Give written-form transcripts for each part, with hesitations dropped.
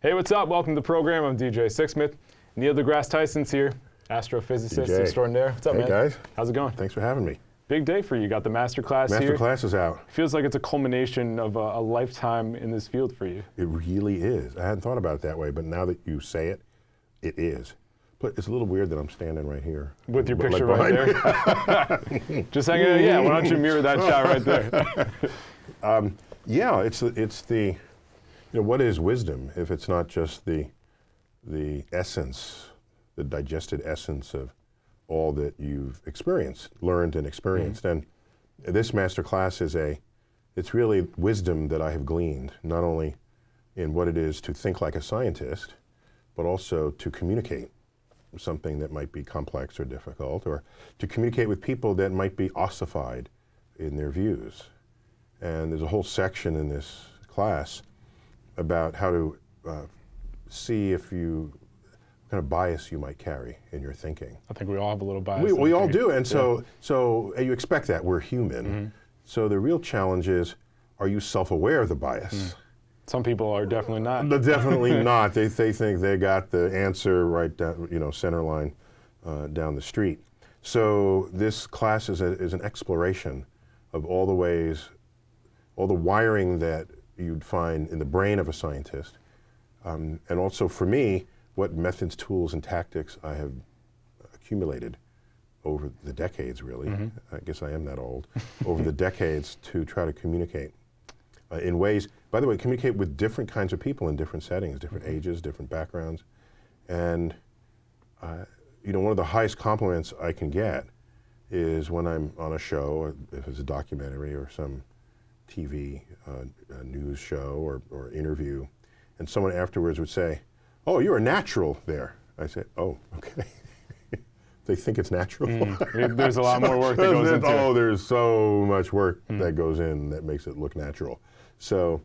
Hey, what's up? Welcome to the program. I'm DJ Sixsmith. Neil deGrasse Tyson's here, astrophysicist extraordinaire. What's up, man? Hey, guys. How's it going? Thanks for having me. Big day for you. You got the MasterClass here. MasterClass is out. Feels like it's a culmination of a lifetime in this field for you. It really is. I hadn't thought about it that way, but now that you say it, it is. But it's a little weird that I'm standing right here. With your picture right there. Just hanging out. Yeah, why don't you mirror that shot right there? Yeah, it's the, what is wisdom if it's not just the essence, the digested essence of all that you've experienced, learned and experienced. And this MasterClass it's really wisdom that I have gleaned, not only in what it is to think like a scientist, but also to communicate something that might be complex or difficult, or to communicate with people that might be ossified in their views. And there's a whole section in this class about how to see if what kind of bias you might carry in your thinking. I think we all have a little bias. We all do, and so you expect that. We're human. So the real challenge is, are you self-aware of the bias? Some people are definitely not. Definitely not. They think they got the answer right down, center line down the street. So this class is an exploration of all the ways, all the wiring that you'd find in the brain of a scientist, and also for me, what methods, tools, and tactics I have accumulated over the decades, really. I guess I am that old. Over the decades to try to communicate in ways, by the way, communicate with different kinds of people in different settings, different ages, different backgrounds. And one of the highest compliments I can get is when I'm on a show, if it's a documentary or some TV news show or interview, and someone afterwards would say, "Oh, you're a natural there." I say, "Oh, okay." They think it's natural. There's a lot more work that goes into it. Oh, there's so much work that goes in that makes it look natural. So,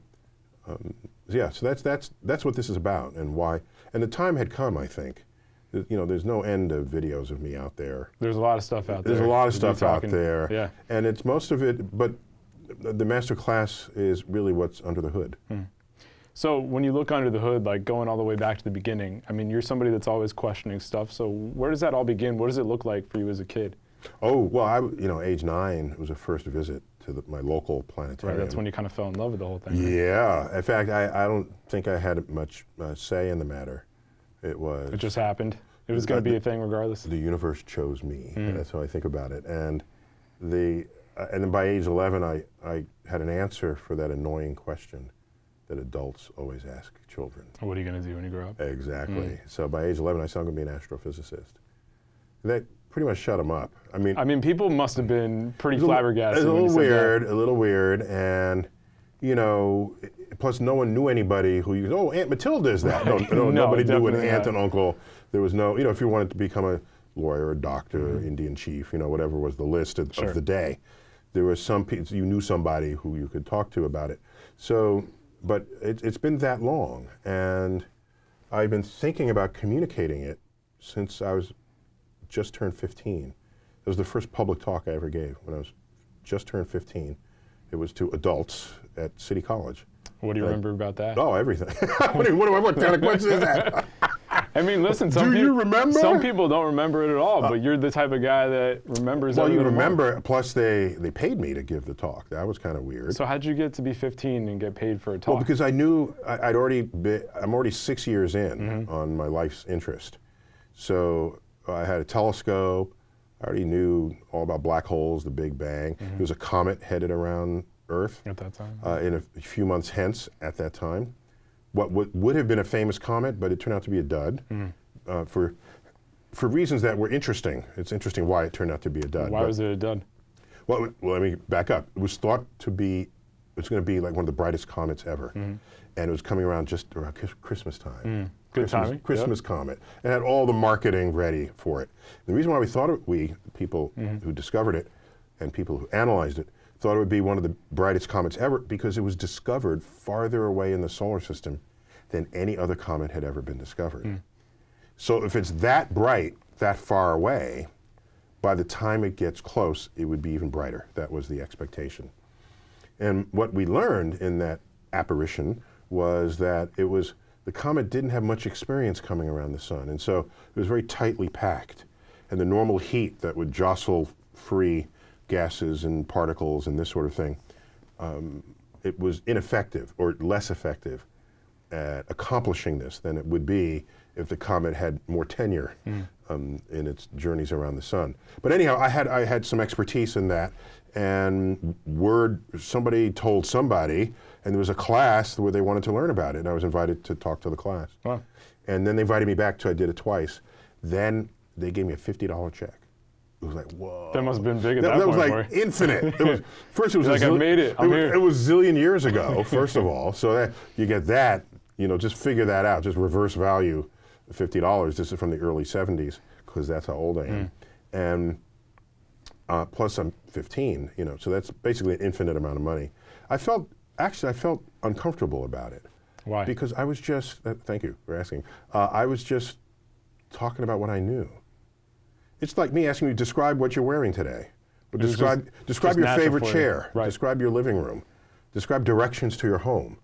yeah, so that's what this is about and why. And the time had come, I think. There's no end of videos of me out there. There's a lot of stuff out there. There's a lot of stuff out there. Yeah. And it's most of it, but the MasterClass is really what's under the hood. So when you look under the hood, like going all the way back to the beginning, I mean, you're somebody that's always questioning stuff. So where does that all begin? What does it look like for you as a kid? Oh, well, age 9 was a first visit to my local planetarium. Right, that's when you kind of fell in love with the whole thing. Yeah. Right? In fact, I don't think I had much say in the matter. It just happened. It was going to be a thing regardless. The universe chose me. That's how I think about it. And then by age 11, I had an answer for that annoying question that adults always ask children. What are you going to do when you grow up? Exactly. So by age 11, I said I'm going to be an astrophysicist. That pretty much shut them up. I mean, people must have been pretty flabbergasted. A little weird, and plus no one knew anybody who Aunt Matilda is that. No, nobody knew an aunt and uncle. There was no, if you wanted to become a lawyer, a doctor, Indian chief, whatever was the list of the day, there was some people, you knew somebody who you could talk to about it. So, but it's been that long, and I've been thinking about communicating it since I was just turned 15. It was the first public talk I ever gave when I was just turned 15. It was to adults at City College. What do you remember about that? Oh, everything. What kind of question is that? I mean, listen, Do you remember? Some people don't remember it at all, but you're the type of guy that remembers Well, everything. you remember, plus they paid me to give the talk. That was kind of weird. So how'd you get to be 15 and get paid for a talk? Well, because I knew I'm already 6 years in on my life's interest. So I had a telescope. I already knew all about black holes, the Big Bang. There was a comet headed around Earth at that time. In a few months hence at that time. What would have been a famous comet, but it turned out to be a dud for reasons that were interesting. It's interesting why it turned out to be a dud. Why was it a dud? Well, let me back up. It was thought to be, it's going to be like one of the brightest comets ever. And it was coming around just around Christmas time. Good timing. Christmas comet. It had all the marketing ready for it. The reason why we thought people who discovered it and people who analyzed it, thought it would be one of the brightest comets ever because it was discovered farther away in the solar system than any other comet had ever been discovered. So if it's that bright, that far away, by the time it gets close, it would be even brighter. That was the expectation. And what we learned in that apparition was that it was the comet didn't have much experience coming around the sun, and so it was very tightly packed. And the normal heat that would jostle free gases and particles and this sort of thing, it was ineffective or less effective at accomplishing this than it would be if the comet had more tenure in its journeys around the sun. But anyhow, I had some expertise in that, and somebody told somebody, and there was a class where they wanted to learn about it, and I was invited to talk to the class. Wow. And then they invited me back, so I did it twice. Then they gave me a $50 check. It was like, whoa. That must have been big at that point. That was like infinite. It was, first it was like, I made it, I'm here. It was zillion years ago, first of all. So that you get that, you know, just figure that out, just reverse value $50. This is from the early 70s, because that's how old I am. And plus I'm 15, you know, so that's basically an infinite amount of money. I felt uncomfortable about it. Why? Because I was just, thank you for asking, I was just talking about what I knew. It's like me asking you to describe what you're wearing today. But describe your favorite chair. Right. Describe your living room. Describe directions to your home.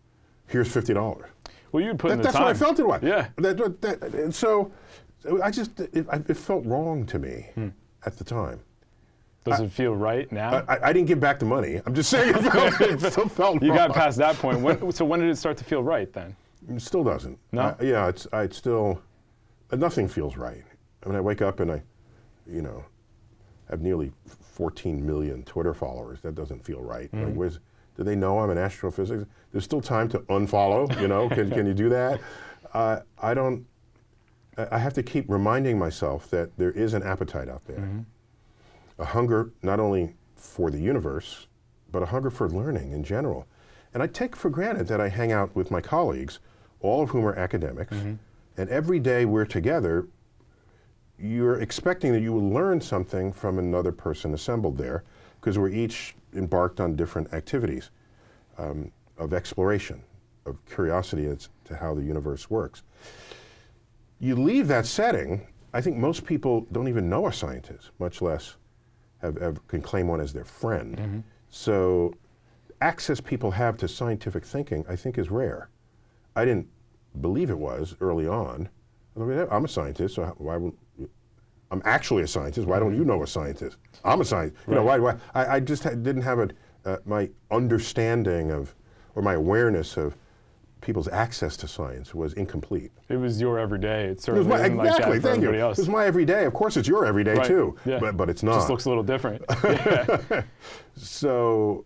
Here's $50. Well, you'd put in the That's time. what I felt it was. Yeah. And so it felt wrong to me at the time. Does it feel right now? I didn't give back the money. I'm just saying it still felt wrong. You got past that point. So when did it start to feel right then? It still doesn't. No? Yeah, it's still, nothing feels right. I mean, I wake up and I have nearly 14 million Twitter followers. That doesn't feel right. Like, do they know I'm an astrophysicist? There's still time to unfollow, you know? Can you do that? I have to keep reminding myself that there is an appetite out there. A hunger not only for the universe, but a hunger for learning in general. And I take for granted that I hang out with my colleagues, all of whom are academics, and every day we're together, you're expecting that you will learn something from another person assembled there, because we're each embarked on different activities of exploration, of curiosity as to how the universe works. You leave that setting, I think most people don't even know a scientist, much less can claim one as their friend. So access people have to scientific thinking, I think, is rare. I didn't believe it was early on. I'm a scientist, so why would I'm actually a scientist. Why don't you know a scientist? I'm a scientist. You know, why? I just didn't have my understanding of, or my awareness of people's access to science was incomplete. It was your everyday. It certainly exactly, like that for thank you. everybody else. It was my everyday. Of course, it's your everyday too, but it's not. Just looks a little different. So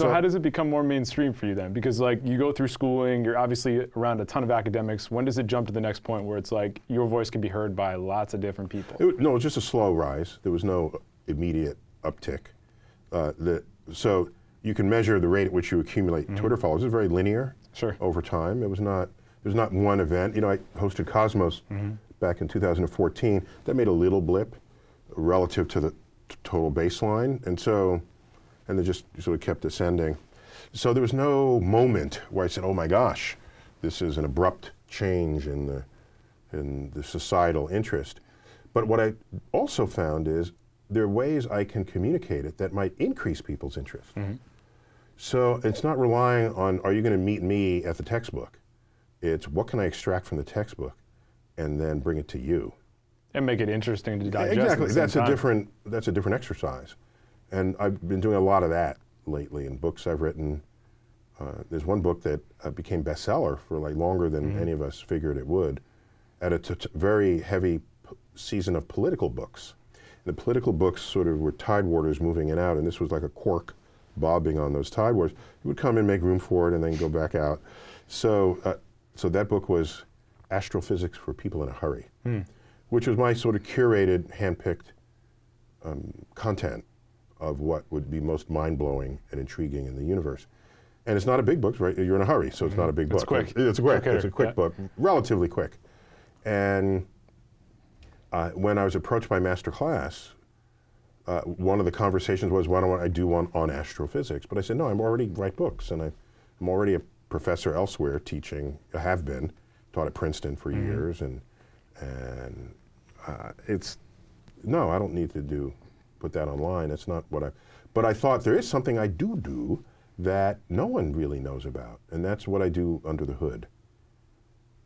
how does it become more mainstream for you then? Because like you go through schooling, you're obviously around a ton of academics. When does it jump to the next point where it's like your voice can be heard by lots of different people? No, it was just a slow rise. There was no immediate uptick. So you can measure the rate at which you accumulate Twitter followers. It's very linear over time. It was not one event. You know, I hosted Cosmos back in 2014. That made a little blip relative to the total baseline, and they just sort of kept ascending. So there was no moment where I said, oh my gosh, this is an abrupt change in the societal interest. But what I also found is there are ways I can communicate it that might increase people's interest. So it's not relying on, are you going to meet me at the textbook? It's what can I extract from the textbook and then bring it to you. And make it interesting to digest. Exactly, that's a different exercise. And I've been doing a lot of that lately in books I've written. There's one book that became bestseller for like longer than any of us figured it would, at a very heavy season of political books. And the political books sort of were tidewaters moving in and out, and this was like a cork bobbing on those tidewaters. It would come in, make room for it, and then go back out. So that book was Astrophysics for People in a Hurry, which was my sort of curated, hand-picked content of what would be most mind-blowing and intriguing in the universe. And it's not a big book, right? You're in a hurry, so it's not a big book. It's quick. It's quick. It's a quick book, relatively quick. And when I was approached by MasterClass, one of the conversations was, why don't I do one on astrophysics? But I said, no, I'm already write books, and I'm already a professor elsewhere teaching. I have been, taught at Princeton for years, and no, I don't need to put that online. It's not what but I thought there is something I do that no one really knows about, and that's what I do under the hood.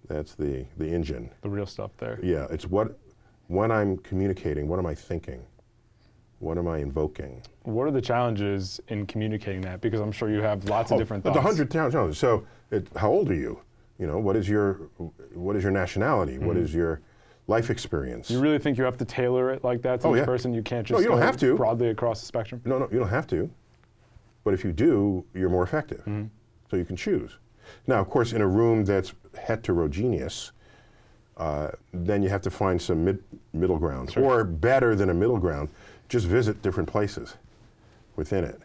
That's the engine. The real stuff there. Yeah, it's when I'm communicating, what am I thinking? What am I invoking? What are the challenges in communicating that? Because I'm sure you have lots of different thoughts. The 100 challenges. So, how old are you? You know, what is your nationality? What is your life experience? You really think you have to tailor it like that to each person? You can't just you don't have to. Broadly across the spectrum? No, you don't have to. But if you do, you're more effective. So you can choose. Now, of course, in a room that's heterogeneous, then you have to find some middle ground. Sure. Or better than a middle ground, just visit different places within it.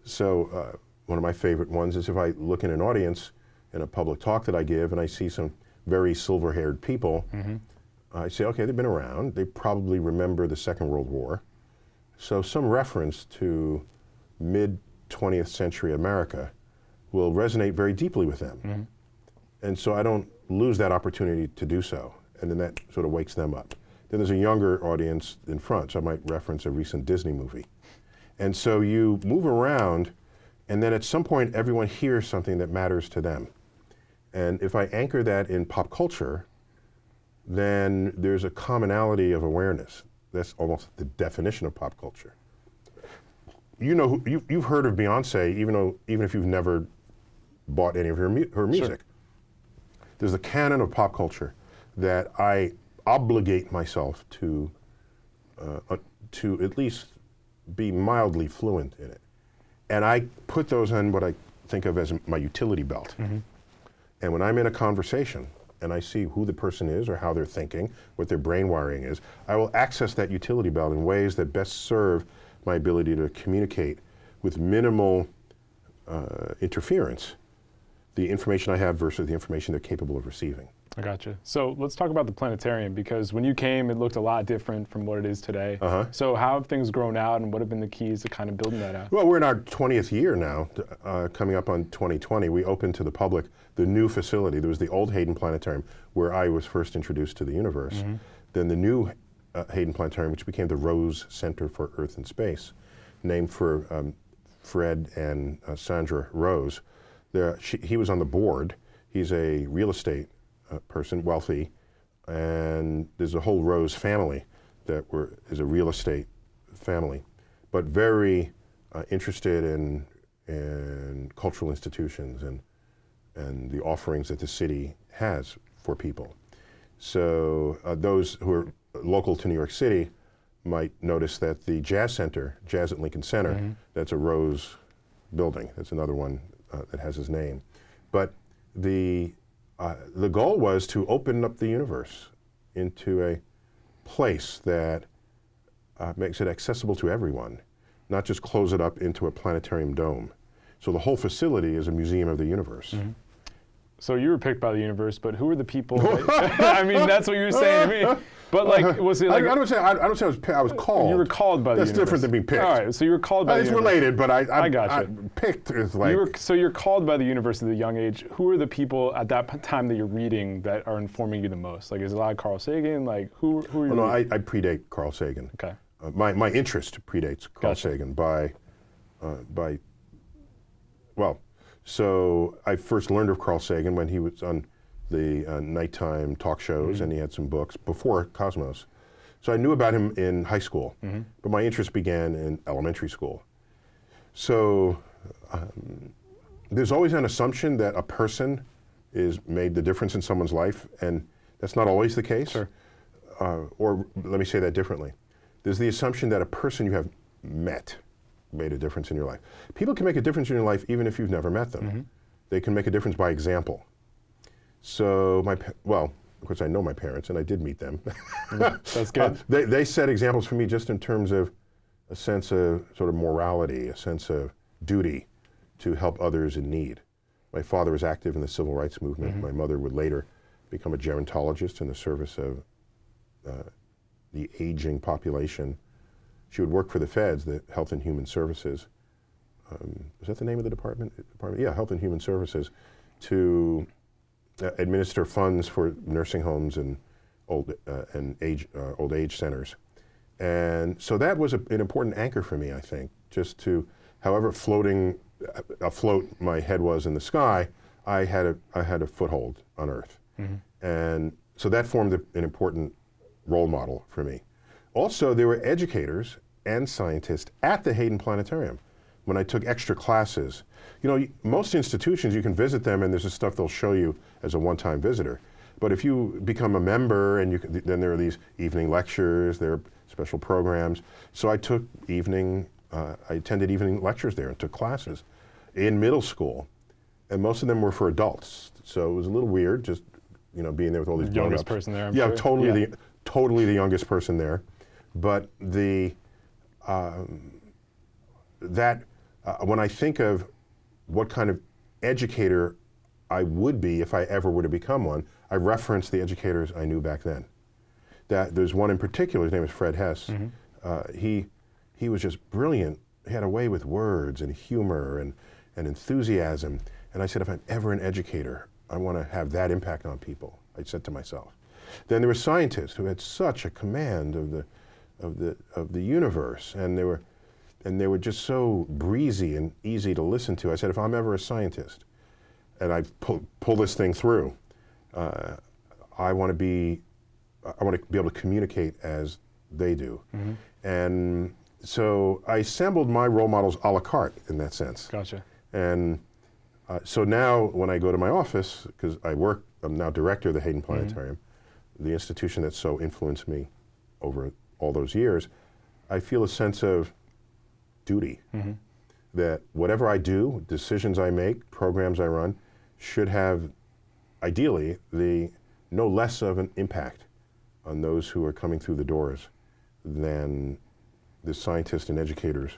So one of my favorite ones is if I look in an audience in a public talk that I give and I see some very silver-haired people, I say, okay, they've been around. They probably remember the Second World War. So some reference to mid-20th century America will resonate very deeply with them. And so I don't lose that opportunity to do so. And then that sort of wakes them up. Then there's a younger audience in front, so I might reference a recent Disney movie. And so you move around, and then at some point everyone hears something that matters to them. And if I anchor that in pop culture, then there's a commonality of awareness. That's almost the definition of pop culture. You know, you've heard of Beyonce, even if you've never bought any of her music. Sure. There's a canon of pop culture that I obligate myself to at least be mildly fluent in it. And I put those on what I think of as my utility belt. And when I'm in a conversation and I see who the person is or how they're thinking, what their brain wiring is, I will access that utility belt in ways that best serve my ability to communicate with minimal interference, the information I have versus the information they're capable of receiving. I gotcha. So let's talk about the planetarium, because when you came, it looked a lot different from what it is today. So how have things grown out, and what have been the keys to kind of building that out? Well, we're in our 20th year now, coming up on 2020. We opened to the public the new facility. There was the old Hayden Planetarium, where I was first introduced to the universe. Then the new Hayden Planetarium, which became the Rose Center for Earth and Space, named for Fred and Sandra Rose. He was on the board. He's a real estate person, wealthy, and there's a whole Rose family that is a real estate family, but very interested in cultural institutions and the offerings that the city has for people. So those who are local to New York City might notice that the Jazz Center, Jazz at Lincoln Center, that's a Rose building. That's another one that has his name. But the goal was to open up the universe into a place that makes it accessible to everyone, not just close it up into a planetarium dome. So the whole facility is a museum of the universe. So you were picked by the universe, but who were the people? I mean, that's what you were saying to me. But like, was it like? I don't say I was called. You were called by the universe. That's different than being picked. All right, so you were called by the universe. It's related, but I got you. Picked is like. So you're called by the universe at a young age. Who are the people at that time that you're reading that are informing you the most? Like, is it a lot of Carl Sagan? Like, who are you? No, I predate Carl Sagan. Okay. My interest predates Carl Sagan by. Well, so I first learned of Carl Sagan when he was on the nighttime talk shows, and he had some books before Cosmos. So I knew about him in high school, but my interest began in elementary school. So there's always an assumption that a person is made the difference in someone's life, and that's not always the case. Sure. Or let me say that differently. There's the assumption that a person you have met made a difference in your life. People can make a difference in your life even if you've never met them. They can make a difference by example. So well, of course I know my parents and I did meet them. That's good. They set examples for me just in terms of a sense of sort of morality, a sense of duty to help others in need. My father was active in the civil rights movement. My mother would later become a gerontologist in the service of the aging population. She would work for the feds, the Health and Human Services. Is that the name of the department? Yeah, Health and Human Services, to administer funds for nursing homes and old age centers. And so that was an important anchor for me, I think, just to, however afloat my head was in the sky, I had a foothold on Earth. And so that formed an important role model for me. Also, there were educators and scientists at the Hayden Planetarium when I took extra classes. You know, most institutions, you can visit them and there's this stuff they'll show you as a one-time visitor. But if you become a member, and then there are these evening lectures, there are special programs. So I took I attended evening lectures there and took classes in middle school. And most of them were for adults. So it was a little weird, just being there with all these grown-ups. Youngest person there, I'm yeah, sure. Totally the youngest person there. But when I think of what kind of educator I would be if I ever were to become one, I reference the educators I knew back then. There's one in particular, his name is Fred Hess. He was just brilliant. He had a way with words and humor and enthusiasm. And I said, if I'm ever an educator, I want to have that impact on people, I said to myself. Then there were scientists who had such a command of the universe, and they were just so breezy and easy to listen to. I said, if I'm ever a scientist, and I pull this thing through, I want to be able to communicate as they do. And so I assembled my role models a la carte in that sense. Gotcha. And so now when I go to my office, because I'm now director of the Hayden Planetarium, the institution that so influenced me over all those years, I feel a sense of duty. That whatever I do, decisions I make, programs I run, should have, ideally, no less of an impact on those who are coming through the doors than the scientists and educators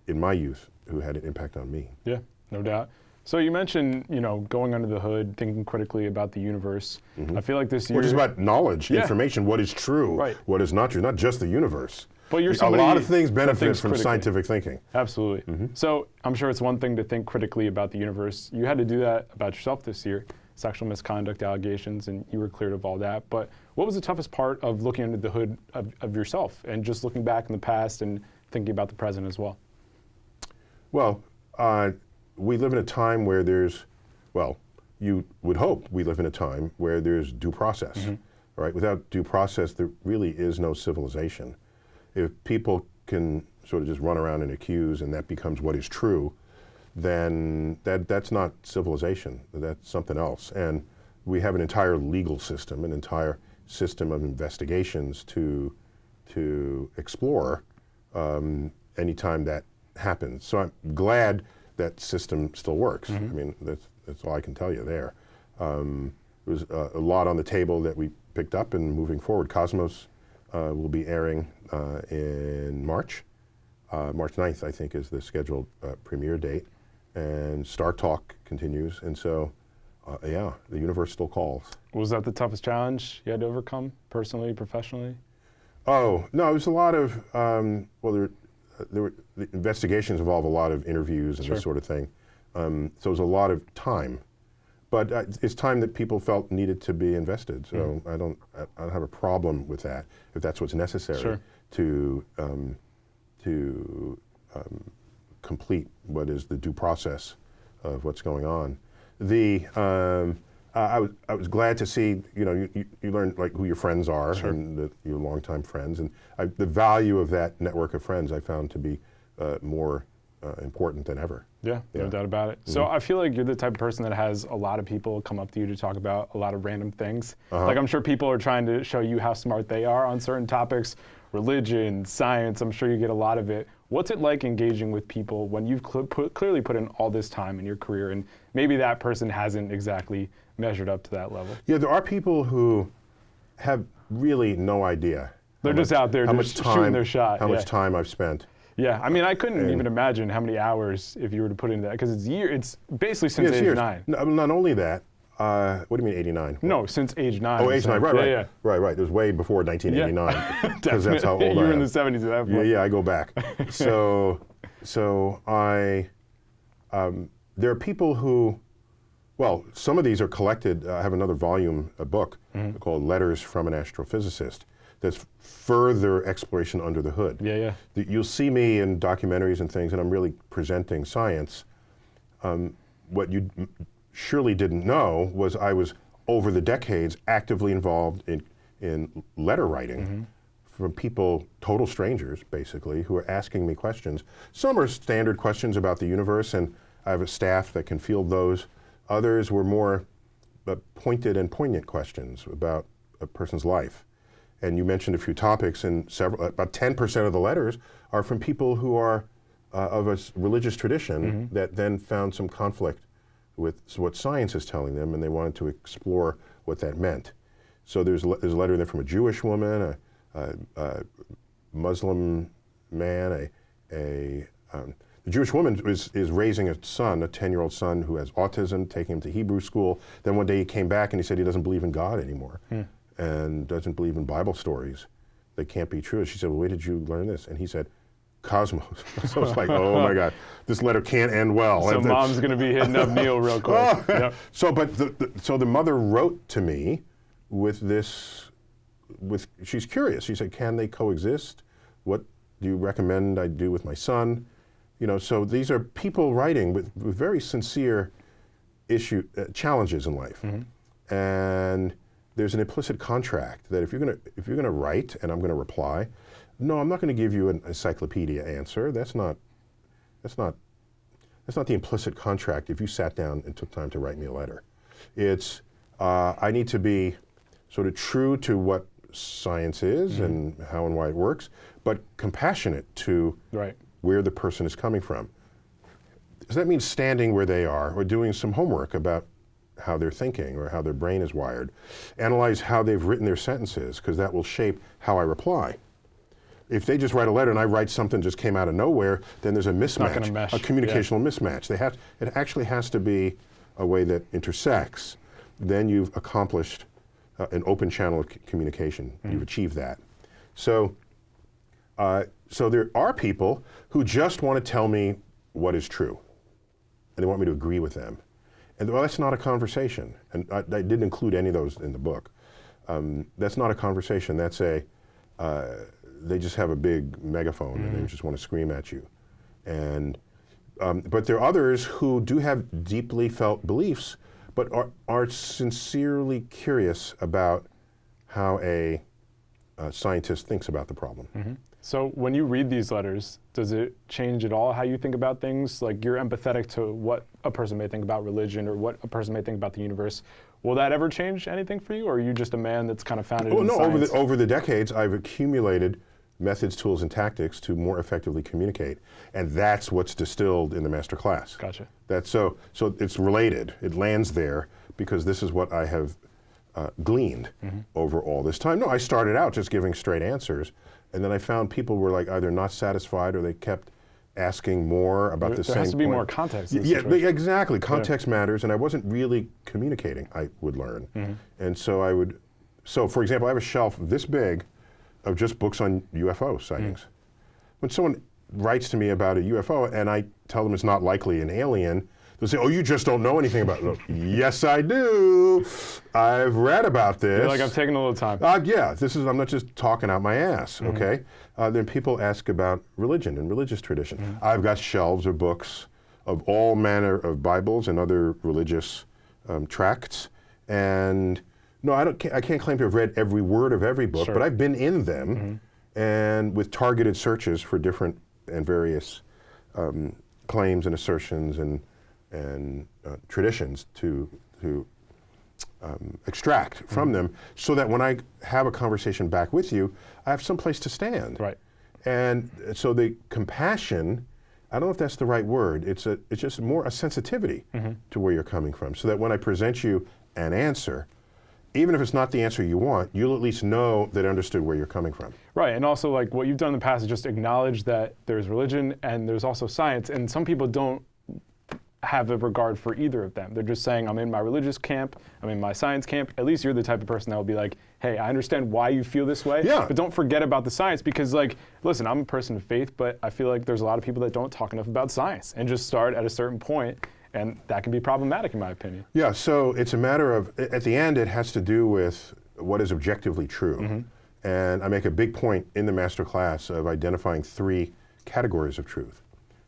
in my youth who had an impact on me. Yeah, no doubt. So you mentioned, going under the hood, thinking critically about the universe. I feel like this year... Which is about knowledge, information, what is true, what is not true, not just the universe. But you're a lot of things benefit from scientific thinking. Absolutely. So I'm sure it's one thing to think critically about the universe. You had to do that about yourself this year, sexual misconduct allegations, and you were cleared of all that. But what was the toughest part of looking under the hood of yourself and just looking back in the past and thinking about the present as well? Well, we live in a time where you would hope we live in a time where there's due process, right? Without due process, there really is no civilization. If people can sort of just run around and accuse and that becomes what is true, then that's not civilization, that's something else. And we have an entire legal system, an entire system of investigations to explore anytime that happens. So I'm glad that system still works. I mean, that's all I can tell you there. There was a lot on the table that we picked up, and moving forward, Cosmos will be airing in March. March 9th, I think, is the scheduled premiere date. And Star Talk continues. And so, yeah, the universe still calls. Was that the toughest challenge you had to overcome, personally, professionally? Oh, no, it was a lot of, the investigations involve a lot of interviews and this sort of thing. So it was a lot of time. But it's time that people felt needed to be invested. So I don't have a problem with that, if that's what's necessary to complete what is the due process of what's going on. I was glad to see, you learn like who your friends are and your longtime friends, and the value of that network of friends I found to be more important than ever. Yeah, no doubt about it. So I feel like you're the type of person that has a lot of people come up to you to talk about a lot of random things. Like I'm sure people are trying to show you how smart they are on certain topics, religion, science, I'm sure you get a lot of it. What's it like engaging with people when you've clearly put in all this time in your career and maybe that person hasn't exactly measured up to that level? Yeah, there are people who have really no idea. They're just out there shooting their shot. How much time I've spent. Yeah, I mean, I couldn't even imagine how many hours if you were to put into that, because it's basically since age 9. No, not only that, what do you mean 89? No, since age 9. Oh, age 9, right. Right. It was way before 1989, because that's how old I am. You were in the 70s at that point. Yeah, I go back. So there are people who, well, some of these are collected. I have another volume, a book called Letters from an Astrophysicist. That's further exploration under the hood. Yeah. You'll see me in documentaries and things, and I'm really presenting science. What you surely didn't know was I was over the decades, actively involved in letter writing from people, total strangers, basically, who are asking me questions. Some are standard questions about the universe, and I have a staff that can field those. Others were more pointed and poignant questions about a person's life. And you mentioned a few topics, and about 10% of the letters are from people who are of a religious tradition that then found some conflict with what science is telling them, and they wanted to explore what that meant. So there's a letter there from a Jewish woman, a Muslim man, the Jewish woman is raising a son, a 10-year-old son who has autism, taking him to Hebrew school. Then one day he came back and he said he doesn't believe in God anymore and doesn't believe in Bible stories. They can't be true. She said, well, where did you learn this? And he said, Cosmos. So I was like, oh my God, this letter can't end well. So mom's going to be hitting up Neil real quick. Oh. Yep. So, so the mother wrote to me with this, she's curious. She said, can they coexist? What do you recommend I do with my son? You know, so these are people writing with very sincere challenges in life. And there's an implicit contract that if you're going to write and I'm going to reply, no, I'm not going to give you an encyclopedia answer. That's not the implicit contract if you sat down and took time to write me a letter. It's, I need to be sort of true to what science is and how and why it works, but compassionate to where the person is coming from. Does that mean standing where they are or doing some homework about how they're thinking or how their brain is wired? Analyze how they've written their sentences, because that will shape how I reply. If they just write a letter and I write something just came out of nowhere, then there's a mismatch, a communicational mismatch. It actually has to be a way that intersects. Then you've accomplished an open channel of communication. You've achieved that. So, so there are people who just want to tell me what is true, and they want me to agree with them. And well, that's not a conversation. And I didn't include any of those in the book. That's not a conversation. That's they just have a big megaphone and they just want to scream at you. And, but there are others who do have deeply felt beliefs, but are sincerely curious about how a scientist thinks about the problem. So when you read these letters, does it change at all how you think about things? Like, you're empathetic to what a person may think about religion or what a person may think about the universe. Will that ever change anything for you, or are you just a man that's kind of founded in science? Over the decades, I've accumulated methods, tools, and tactics to more effectively communicate, and that's what's distilled in the MasterClass. Gotcha. So it's related. It lands there because this is what I have gleaned over all this time. No, I started out just giving straight answers, and then I found people were like either not satisfied or they kept asking more about the same point. There has to be more context. Yeah, exactly. Context matters, and I wasn't really communicating, I would learn. And so I would, for example, I have a shelf this big of just books on UFO sightings. When someone writes to me about a UFO and I tell them it's not likely an alien, they'll say, oh, you just don't know anything about it. Yes, I do. I've read about this. You're like, I'm taking a little time. Yeah, I'm not just talking out my ass, okay? Then people ask about religion and religious tradition. I've got shelves of books of all manner of Bibles and other religious tracts. And no, I can't claim to have read every word of every book, but I've been in them and with targeted searches for different and various claims and assertions and traditions to extract from them, so that when I have a conversation back with you, I have some place to stand. Right. And so the compassion, I don't know if that's the right word, it's just more a sensitivity to where you're coming from, so that when I present you an answer, even if it's not the answer you want, you'll at least know that I understood where you're coming from. Right, and also like what you've done in the past is just acknowledge that there's religion and there's also science, and some people don't have a regard for either of them. They're just saying, I'm in my religious camp, I'm in my science camp. At least you're the type of person that will be like, hey, I understand why you feel this way, but don't forget about the science, because like, listen, I'm a person of faith, but I feel like there's a lot of people that don't talk enough about science and just start at a certain point. And that can be problematic, in my opinion. Yeah, so it's a matter of, at the end, it has to do with what is objectively true. And I make a big point in the MasterClass of identifying 3 categories of truth.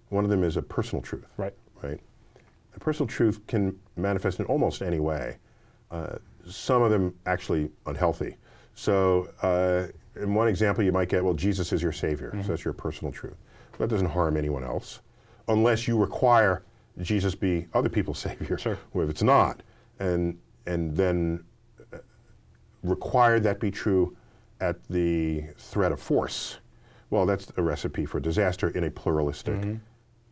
One of them is a personal truth. Right. A personal truth can manifest in almost any way. some of them actually unhealthy. So in one example you might get, well, Jesus is your Savior, so that's your personal truth. That doesn't harm anyone else, unless you require Jesus be other people's Savior. Sure. Well, if it's not, and then require that be true at the threat of force, well, that's a recipe for disaster in a pluralistic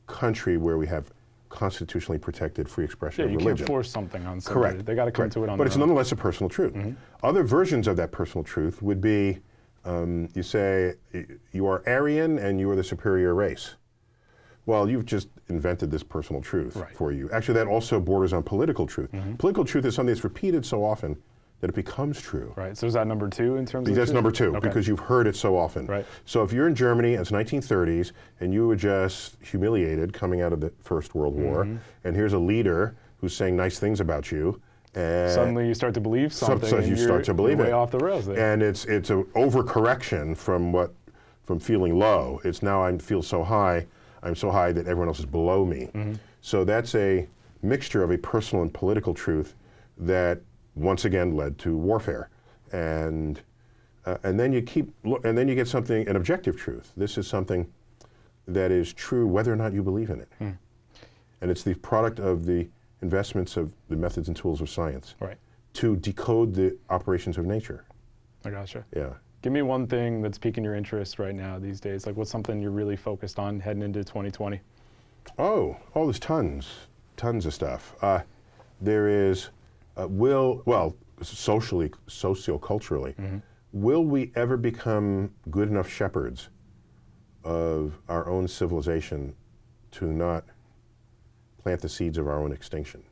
country where we have constitutionally protected free expression of religion. You can't force something on somebody. Correct. They got to come to it on But their it's own. nonetheless a personal truth. Other versions of that personal truth would be, you say, you are Aryan and you are the superior race. Well, you've just invented this personal truth for you. Actually, that also borders on political truth. Political truth is something that's repeated so often that it becomes true. Right, so is that number 2 in terms of That's truth? number 2, because you've heard it so often. Right. So if you're in Germany, it's 1930s, and you were just humiliated coming out of the First World War, and here's a leader who's saying nice things about you, and suddenly you start to believe something, so you start to believe you're it. way off the rails there. And it's an overcorrection from feeling low. It's now I feel so high, I'm so high that everyone else is below me. So that's a mixture of a personal and political truth that once again led to warfare, and then you get something, an objective truth. This is something that is true whether or not you believe in it, and it's the product of the investments of the methods and tools of science to decode the operations of nature. I gotcha. Yeah. Give me one thing that's piquing your interest right now these days. Like, what's something you're really focused on heading into 2020? Oh, there's tons of stuff. There is. Socioculturally, will we ever become good enough shepherds of our own civilization to not plant the seeds of our own extinction?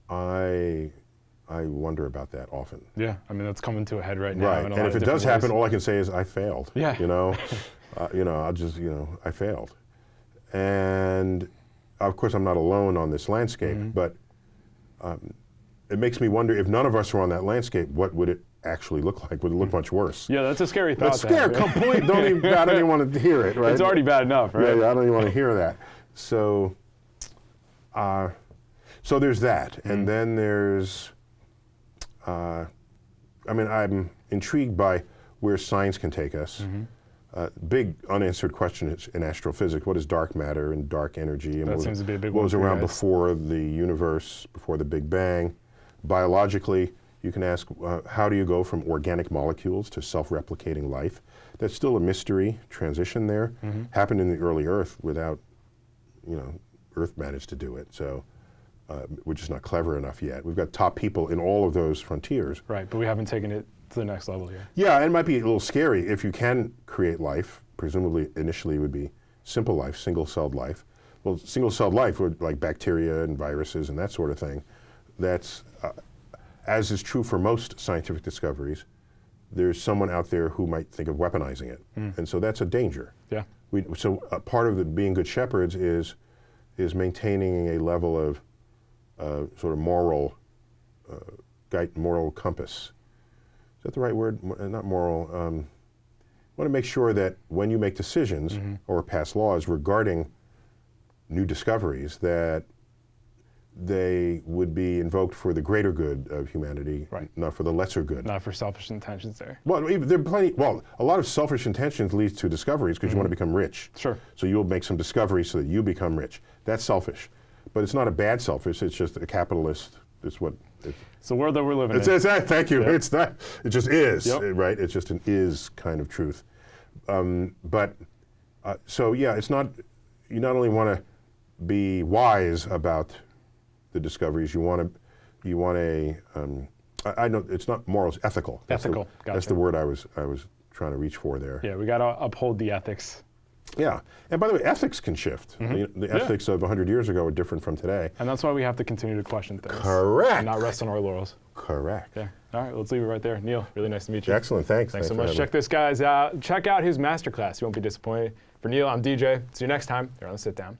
I wonder about that often. Yeah, I mean, that's coming to a head right now. Right, in a and lot if of it does different happen, ways. all I can say is I failed. Yeah. I'll just, I failed. And of course I'm not alone on this landscape, but it makes me wonder, if none of us were on that landscape, what would it actually look like? Would it look much worse? Yeah, that's a scary thought. That's scary. Complete. Don't even want to hear it, right? It's already bad enough, right? Yeah, I don't even want to hear that. So, so there's that, and then there's. I'm intrigued by where science can take us. Big unanswered question is in astrophysics: what is dark matter and dark energy? And that seems to be a big what one was for you around guys. before the universe, before the Big Bang? Biologically, you can ask, how do you go from organic molecules to self-replicating life? That's still a mystery transition there. Happened in the early Earth without, Earth managed to do it. So we're just not clever enough yet. We've got top people in all of those frontiers. Right, but we haven't taken it to the next level yet. Yeah, and it might be a little scary. If you can create life, presumably initially it would be simple life, single-celled life. Well, single-celled life would, like bacteria and viruses and that sort of thing. That's, as is true for most scientific discoveries, there's someone out there who might think of weaponizing it. And so that's a danger. Yeah. So part of being good shepherds is maintaining a level of sort of moral compass. Is that the right word? Not moral. Want to make sure that when you make decisions or pass laws regarding new discoveries, that they would be invoked for the greater good of humanity, not for the lesser good. Not for selfish intentions there. Well, there are plenty. Well, a lot of selfish intentions leads to discoveries because you want to become rich. Sure. So you'll make some discoveries so that you become rich. That's selfish, but it's not a bad selfish. It's just a capitalist. It's what. It's the world that we're living in. Thank you. Yep. It's not. It just is. Yep. Right. It's just an is kind of truth. So yeah, it's not. You not only want to be wise about the discoveries. You want a. I know it's not morals. Ethical. Ethical. Gotcha. That's the word I was trying to reach for there. Yeah, we got to uphold the ethics. Yeah, and by the way, ethics can shift. The ethics of 100 years ago are different from today. And that's why we have to continue to question things. Correct. And not rest on our laurels. Correct. Yeah. All right, let's leave it right there. Neil, really nice to meet you. Excellent. Thanks. Thanks so for much. having Check this guys out. Check out his masterclass. You won't be disappointed. For Neil, I'm DJ. See you next time here on The Sit Down.